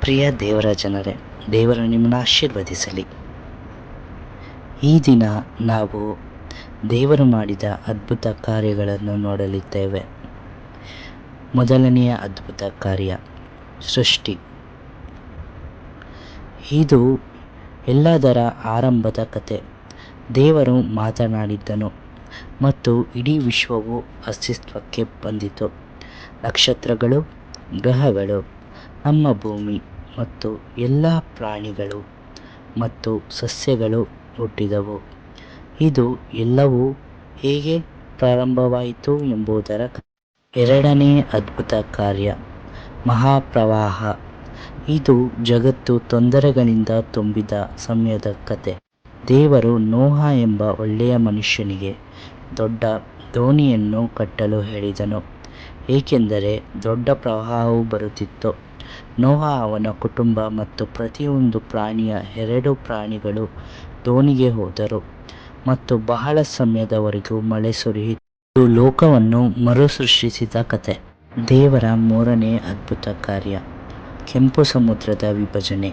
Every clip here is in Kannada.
ಪ್ರಿಯ ದೇವರ ಜನರೇ, ದೇವರು ನಿಮ್ಮನ್ನು ಆಶೀರ್ವದಿಸಲಿ. ಈ ದಿನ ನಾವು ದೇವರು ಮಾಡಿದ ಅದ್ಭುತ ಕಾರ್ಯಗಳನ್ನು ನೋಡಲಿದ್ದೇವೆ. ಮೊದಲನೆಯ ಅದ್ಭುತ ಕಾರ್ಯ ಸೃಷ್ಟಿ. ಇದು ಎಲ್ಲದರ ಆರಂಭದ ಕತೆ. ದೇವರು ಮಾತನಾಡಿದ್ದನು ಮತ್ತು ಇಡೀ ವಿಶ್ವವು ಅಸ್ತಿತ್ವಕ್ಕೆ ಬಂದಿತು. ನಕ್ಷತ್ರಗಳು, ಗ್ರಹಗಳು, ನಮ್ಮ ಭೂಮಿ ಮತ್ತು ಎಲ್ಲ ಪ್ರಾಣಿಗಳು ಮತ್ತು ಸಸ್ಯಗಳು ಹುಟ್ಟಿದವು. ಇದು ಎಲ್ಲವೂ ಹೇಗೆ ಪ್ರಾರಂಭವಾಯಿತು ಎಂಬುದರ ಕಥೆ. ಎರಡನೇ ಅದ್ಭುತ ಕಾರ್ಯ ಮಹಾಪ್ರವಾಹ. ಇದು ಜಗತ್ತು ತೊಂದರೆಗಳಿಂದ ತುಂಬಿದ ಸಮಯದ ಕತೆ. ದೇವರು ನೋಹ ಎಂಬ ಒಳ್ಳೆಯ ಮನುಷ್ಯನಿಗೆ ದೊಡ್ಡ ದೋಣಿಯನ್ನು ಕಟ್ಟಲು ಹೇಳಿದನು, ಏಕೆಂದರೆ ದೊಡ್ಡ ಪ್ರವಾಹವು ಬರುತ್ತಿತ್ತು. ನೋಹ, ಅವನ ಕುಟುಂಬ ಮತ್ತು ಪ್ರತಿಯೊಂದು ಪ್ರಾಣಿಯ 2 ಪ್ರಾಣಿಗಳು ದೋಣಿಗೆ ಹೋದರು ಮತ್ತು ಬಹಳ ಸಮಯದವರೆಗೂ ಮಳೆ ಸುರಿಯಿತು. ಇದು ಲೋಕವನ್ನು ಮರುಸೃಷ್ಟಿಸಿದ ಕತೆ. ದೇವರ ಮೂರನೇ ಅದ್ಭುತ ಕಾರ್ಯ ಕೆಂಪು ಸಮುದ್ರದ ವಿಭಜನೆ.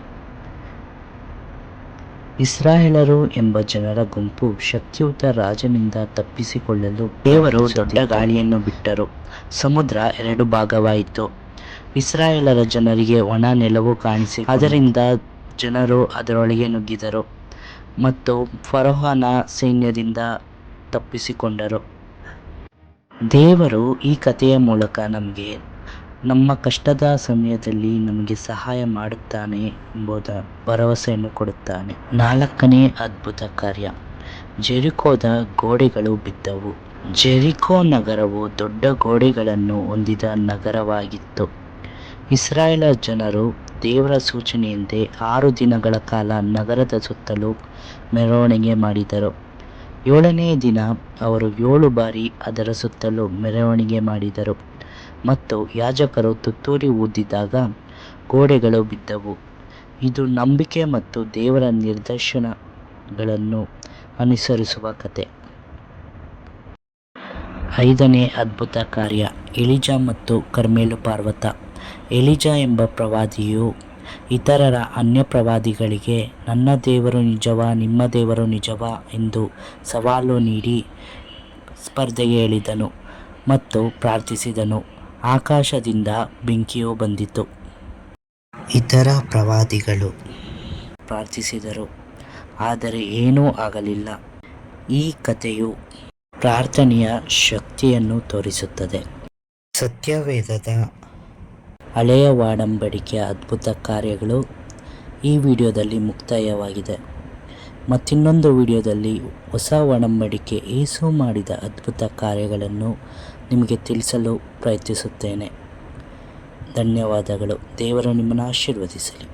ಇಸ್ರಾಯೇಲರು ಎಂಬ ಜನರ ಗುಂಪು ಶಕ್ತಿಯುತ ರಾಜನಿಂದ ತಪ್ಪಿಸಿಕೊಳ್ಳಲು ದೇವರು ದೊಡ್ಡ ಗಾಳಿಯನ್ನು ಬಿಟ್ಟರು. ಸಮುದ್ರ 2 ಭಾಗವಾಯಿತು. ಇಸ್ರಾಯೇಲರ ಜನರಿಗೆ ಒಣ ನೆಲವು ಕಾಣಿಸಿತು, ಅದರಿಂದ ಜನರು ಅದರೊಳಗೆ ನುಗ್ಗಿದರು ಮತ್ತು ಫರೋಹನ ಸೈನ್ಯದಿಂದ ತಪ್ಪಿಸಿಕೊಂಡರು. ದೇವರು ಈ ಕಥೆಯ ಮೂಲಕ ನಮಗೆ ನಮ್ಮ ಕಷ್ಟದ ಸಮಯದಲ್ಲಿ ನಮಗೆ ಸಹಾಯ ಮಾಡುತ್ತಾನೆ ಎಂಬುದರ ಭರವಸೆಯನ್ನು ಕೊಡುತ್ತಾನೆ. ನಾಲ್ಕನೇ ಅದ್ಭುತ ಕಾರ್ಯ ಜೆರಿಕೋದ ಗೋಡೆಗಳು ಬಿದ್ದವು. ಜೆರಿಕೋ ನಗರವು ದೊಡ್ಡ ಗೋಡೆಗಳನ್ನು ಹೊಂದಿದ ನಗರವಾಗಿತ್ತು. ಇಸ್ರಾಯೇಲ್ ಜನರು ದೇವರ ಸೂಚನೆಯಂತೆ 6 ದಿನಗಳ ಕಾಲ ನಗರದ ಸುತ್ತಲೂ ಮೆರವಣಿಗೆ ಮಾಡಿದರು. 7ನೇ ದಿನ ಅವರು 7 ಬಾರಿ ಅದರ ಸುತ್ತಲೂ ಮೆರವಣಿಗೆ ಮಾಡಿದರು ಮತ್ತು ಯಾಜಕರು ತುತ್ತೂರಿ ಊದಿದಾಗ ಗೋಡೆಗಳು ಬಿದ್ದವು. ಇದು ನಂಬಿಕೆ ಮತ್ತು ದೇವರ ನಿರ್ದೇಶನಗಳನ್ನು ಅನುಸರಿಸುವ ಕಥೆ. 5ನೇ ಅದ್ಭುತ ಕಾರ್ಯ ಎಲಿಜಾ ಮತ್ತು ಕರ್ಮೆಲು ಪರ್ವತ. ಎಲಿಜಾ ಎಂಬ ಪ್ರವಾದಿಯು ಇತರ ಅನ್ಯಪ್ರವಾದಿಗಳಿಗೆ ನನ್ನ ದೇವರು ನಿಜವಾ, ನಿಮ್ಮ ದೇವರು ನಿಜವಾ ಎಂದು ಸವಾಲು ನೀಡಿ ಸ್ಪರ್ಧೆಗೆ ಇಳಿದನು ಮತ್ತು ಪ್ರಾರ್ಥಿಸಿದನು. ಆಕಾಶದಿಂದ ಬೆಂಕಿಯು ಬಂದಿತು. ಇತರ ಪ್ರವಾದಿಗಳು ಪ್ರಾರ್ಥಿಸಿದರು, ಆದರೆ ಏನೂ ಆಗಲಿಲ್ಲ. ಈ ಕಥೆಯು ಪ್ರಾರ್ಥನೆಯ ಶಕ್ತಿಯನ್ನು ತೋರಿಸುತ್ತದೆ. ಸತ್ಯವೇದದ ಹಳೆಯ ಒಡಂಬಡಿಕೆಯ ಅದ್ಭುತ ಕಾರ್ಯಗಳು ಈ ವಿಡಿಯೋದಲ್ಲಿ ಮುಕ್ತಾಯವಾಗಿದೆ. ಮತ್ತಿನ್ನೊಂದು ವಿಡಿಯೋದಲ್ಲಿ ಹೊಸ ಒಡಂಬಡಿಕೆ ಯೇಸು ಮಾಡಿದ ಅದ್ಭುತ ಕಾರ್ಯಗಳನ್ನು ನಿಮಗೆ ತಿಳಿಸಲು ಪ್ರಯತ್ನಿಸುತ್ತೇನೆ. ಧನ್ಯವಾದಗಳು. ದೇವರು ನಿಮ್ಮನ್ನು ಆಶೀರ್ವದಿಸಲಿ.